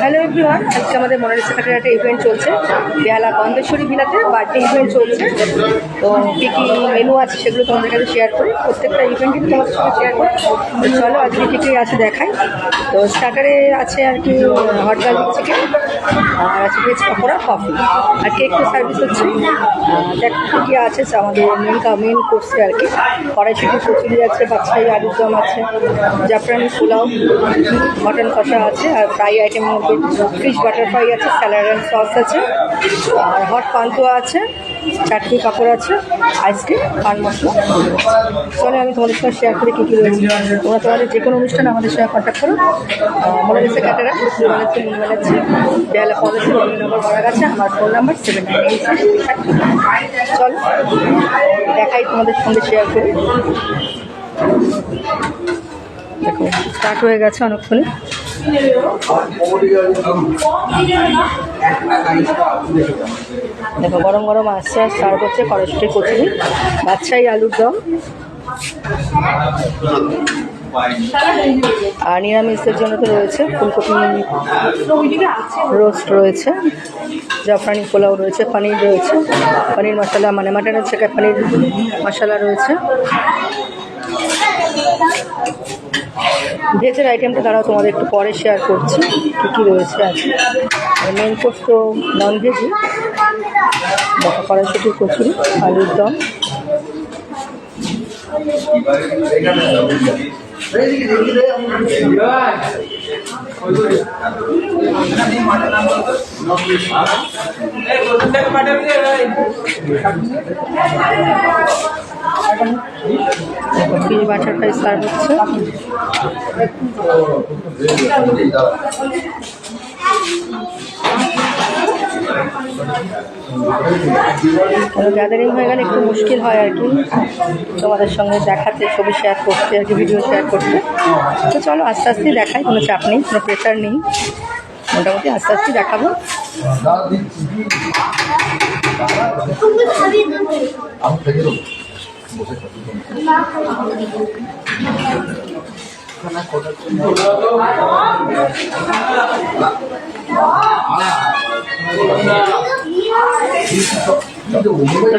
Hello everyone, আজকে আমাদের Mona Lisa কাটার একটা ইভেন্ট চলছে বেহালা গন্ধেশ্বরী ভিলাতে বার্থডে ইভেন্ট চলছে। তো কী কী মেনু আছে সেগুলো তোমাদের কাছে শেয়ার করি, প্রত্যেকটা ইভেন্টই তোমাদের সঙ্গে শেয়ার করি। তো চলো আজকে কী কী আছে দেখাই। তো স্টার্টারে আছে আর কি হট গার্লিক চিকেন, আর আছে ভেজ পকোড়া, কফি, আর কেক তো সার্ভিস হচ্ছে। দেখো কী কী আছে আমাদের মেন কোর্সে আর কি। কড়াইশুঁটি কচুরি আছে, বাচ্চাই আলুর দম আছে, জাফরানি পোলাও, মটন কষা আছে, আর ফ্রাই আইটেমের মধ্যে ফিশ বাটার ফ্রাই আছে, স্যালাড অ্যান্ড সস আছে, আর হট পান্তুয়া আছে, চাটনি পাঁপড় আছে, আইসক্রিম, পান মশলা। চলো আমি তোমাদের সঙ্গে শেয়ার করি কী কী রয়েছে। তোমরা তোমাদের যে কোনো অনুষ্ঠানে আমাদের সঙ্গে কন্ট্যাক্ট করো। মোনালিসা ক্যাটারা বানাচ্ছে বেহালা কলেজ নম্বর করা গেছে। আমার ফোন নাম্বার 7986। চলো দেখাই তোমাদের সঙ্গে শেয়ার করি। দেখো স্টার্ট হয়ে গেছে অনেকক্ষণে। দেখো গরম গরম আসছে, আর সার্ভ হচ্ছে কড়াইশুঁটি কচুরি, বাচ্চাই আলুর দম, আর নিরামিষের জন্য তো রয়েছে ফুলকপি রোস্ট রয়েছে, জাফরানি পোলাও রয়েছে, পনির রয়েছে, পনির মশলা মানে মাটনের থেকে পনির মশলা রয়েছে। ভেজের আইটেমটা তারাও তোমাদের একটু পরে শেয়ার করছি কী কী রয়েছে আছে। মেন কোর্স তো নন ভেজই। দেখো কড়াইশুঁটি কচুরি, আলুর দম, ফিশ বাটার ফ্রাই সার্ভ হচ্ছে। গ্যাদারিং হয়ে গেলে একটু মুশকিল হয় আর কি তোমাদের সঙ্গে দেখাতে, ছবি শেয়ার করতে আর কি, ভিডিও শেয়ার করতে। তো চলো আস্তে আস্তে দেখাই, কোনো চাপ নেই, কোনো প্রেশার নেই, মোটামুটি আস্তে আস্তে দেখাবো।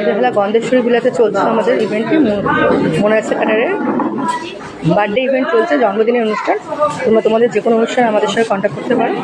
বেহালা গন্ধেশ্বরী বিলাতে চলছে আমাদের ইভেন্টটি, মোনালিসা ক্যাটারের বার্থডে ইভেন্ট চলছে, জন্মদিনের অনুষ্ঠান। তোমরা তোমাদের যে কোনো অনুষ্ঠানে আমাদের সঙ্গে কন্ট্যাক্ট করতে পারো।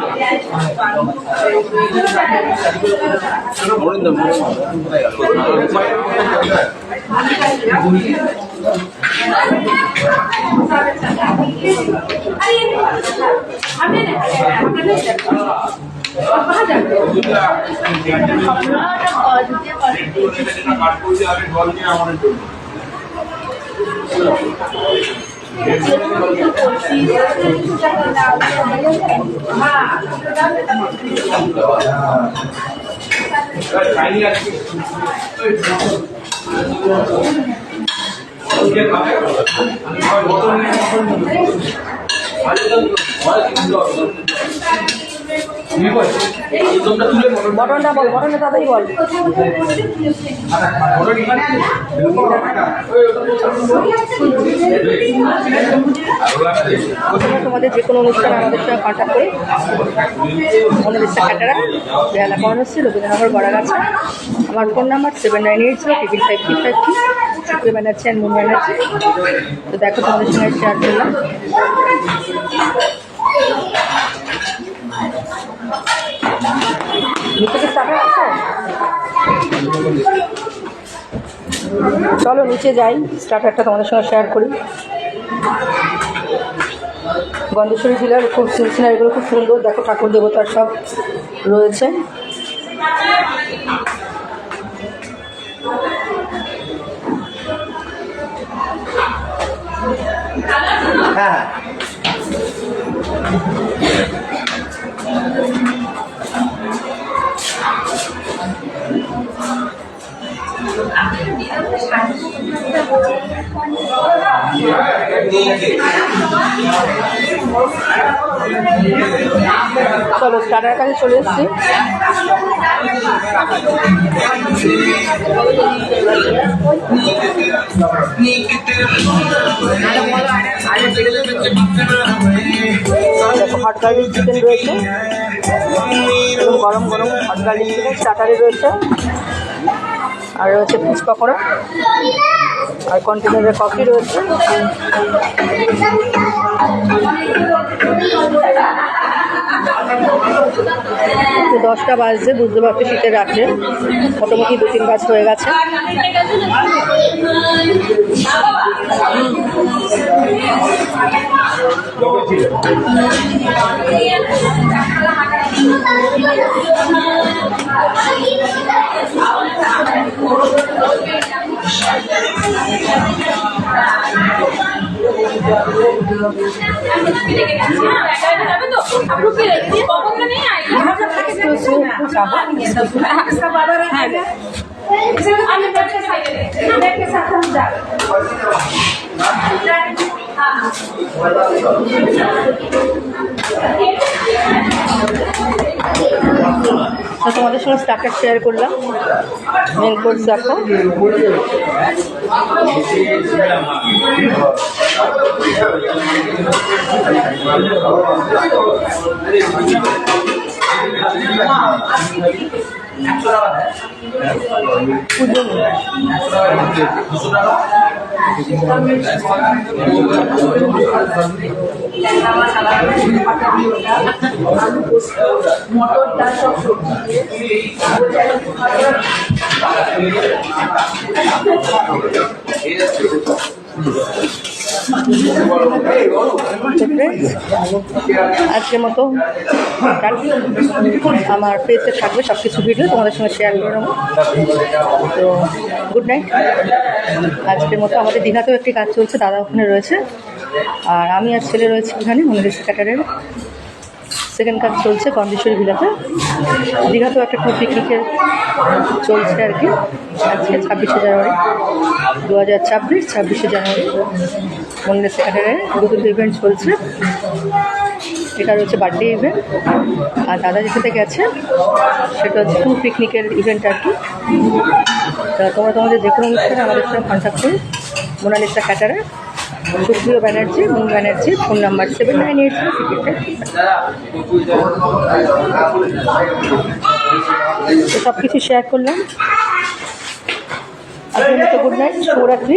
বটনটা বল, বটনটা তাড়াতাড়ি বল। তোমাদের যে কোনো অনুষ্ঠানে আমাদের সঙ্গে কন্ট্যাক্ট করি। মোনালিসা ক্যাটারা বেহালা কর্ণশ্রী রবীন্দ্রনগর গড়া গেছে। আমার ফোন নাম্বার 7980553553। শুক্র ব্যানার্জি অ্যান্ড মুন ব্যানার্জি। তো দেখো তোমাদের সঙ্গে শেয়ার করলাম। চলো নিচে যাই, স্টার্টারটা তোমাদের সঙ্গে শেয়ার করি। গন্ধেশ্বরী জেলার খুব সিনারিগুলো খুব সুন্দর। দেখো ঠাকুর দেবতার সব রয়েছে। হ্যাঁ চলো স্টার্টার কাছে চলে এসেছি। দেখো হট গার্লিক চিকেন রয়েছে, এবং গরম গরম হট গার্লিক চিকেন স্টার্টারে রয়েছে, আর রয়েছে ফিশ পকোড়া, আর কন্টিনেন্টাল কফি রয়েছে। তো 10টা বাজছে, বুঝতে পারছি শীতের রাত্রে মোটামুটি 2-3 কাজ হয়ে গেছে। তোমাদের সঙ্গে স্টার্টার শেয়ার করলাম। মেন কোর্স দেখো, মটর ডাল সব সবজি আজকের মতো আমার পেজে থাকবে সব কিছু ভিডিও তোমাদের সঙ্গে শেয়ার করে নেবো। তো গুড নাইট। আজকের মতো আমাদের দীঘাতেও একটি কাজ চলছে, দাদা ওখানে রয়েছে, আর আমি আর ছেলে রয়েছে এখানে মনালিসা ক্যাটারের। সেকেন্ড কাজ চলছে গন্ধেশ্বরী ভিলাতে। দীঘাতেও একটা খুব পিকনিকের চলছে আর কি। আজকে 26শে জানুয়ারি 2024, 26শে জানুয়ারি মনালিসা ক্যাটারের দুটো ইভেন্ট চলছে। এটা রয়েছে বার্থডে ইভেন্ট, আর দাদা যেটাতে গেছে সেটা হচ্ছে ট্যুর পিকনিকের ইভেন্ট আর কি। তা তোমরা তোমাদের যে কোনো অনুষ্ঠানে আমাদের সঙ্গে কন্ট্যাক্ট করো। মোনালিসা ক্যাটারার, সুপ্রিয় Banerjee, moon Banerjee, phone number 7980. সব কিছু শেয়ার করলাম। আজকের মতো গুড নাইট, শুভরাত্রি।